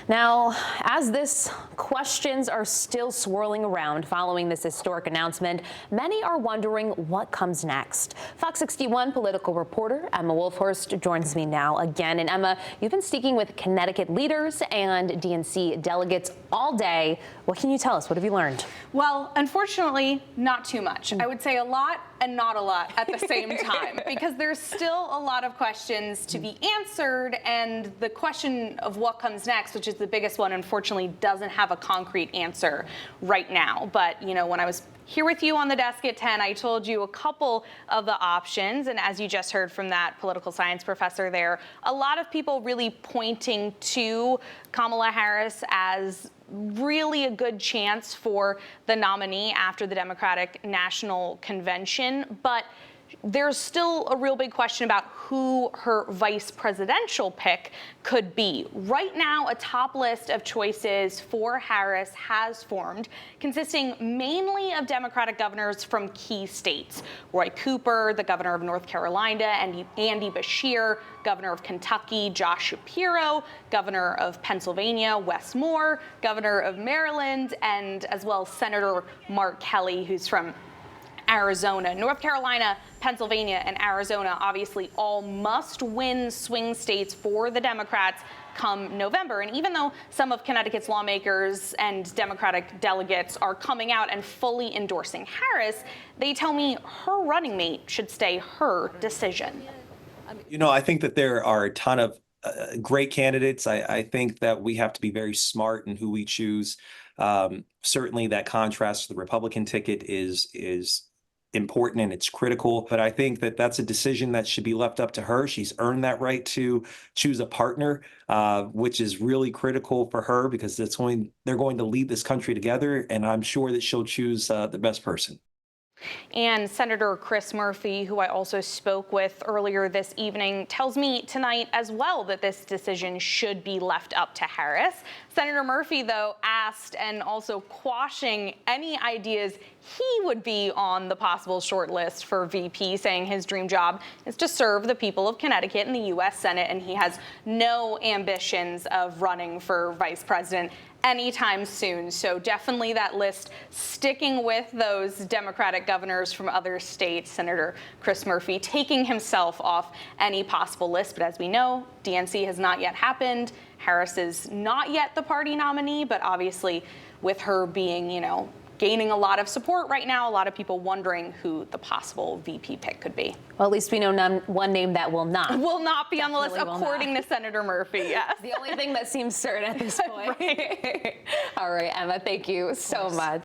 Now, as this questions are still swirling around following this historic announcement, many are wondering what comes next. Fox 61 political reporter Emma Wulfhorst joins me now again. And Emma, you've been speaking with Connecticut leaders and DNC delegates all day. What can you tell us? What have you learned? Well, unfortunately, not too much. I would say a lot and not a lot at the same time, because there's still a lot of questions to be answered, and the question of what comes next, which is the biggest one, unfortunately doesn't have a concrete answer right now. But, you know, when I was here with you on the desk at 10, I told you a couple of the options, and as you just heard from that political science professor there, a lot of people really pointing to Kamala Harris as really a good chance for the nominee after the Democratic National Convention, but there's still a real big question about who her vice presidential pick could be. Right now, a top list of choices for Harris has formed, consisting mainly of Democratic governors from key states. Roy Cooper, the governor of North Carolina, and Andy Beshear, governor of Kentucky, Josh Shapiro, governor of Pennsylvania, Wes Moore, governor of Maryland, and as well Senator Mark Kelly, who's from Arizona. North Carolina, Pennsylvania, and Arizona obviously all must-win swing states for the Democrats come November. And even though some of Connecticut's lawmakers and Democratic delegates are coming out and fully endorsing Harris, they tell me her running mate should stay her decision. You know, I think that there are a ton of great candidates. I think that we have to be very smart in who we choose. Certainly that contrast to the Republican ticket is important and it's critical, but I think that that's a decision that should be left up to her. She's earned that right to choose a partner, which is really critical for her because they're going to lead this country together, and I'm sure that she'll choose the best person. And Senator Chris Murphy, who I also spoke with earlier this evening, tells me tonight as well that this decision should be left up to Harris. Senator Murphy, though, asked and also quashing any ideas he would be on the possible short list for VP, saying his dream job is to serve the people of Connecticut in the U.S. Senate, and he has no ambitions of running for vice president anytime soon. So definitely that list sticking with those Democratic governors from other states. Senator Chris Murphy taking himself off any possible list. But as we know, DNC has not yet happened. Harris is not yet the party nominee, but obviously with her being, you know, gaining a lot of support right now, a lot of people wondering who the possible VP pick could be. Well, at least we know one name that will not be on the list, according to Senator Murphy, yes. The only thing that seems certain at this point. Right. All right, Emma, thank you so much.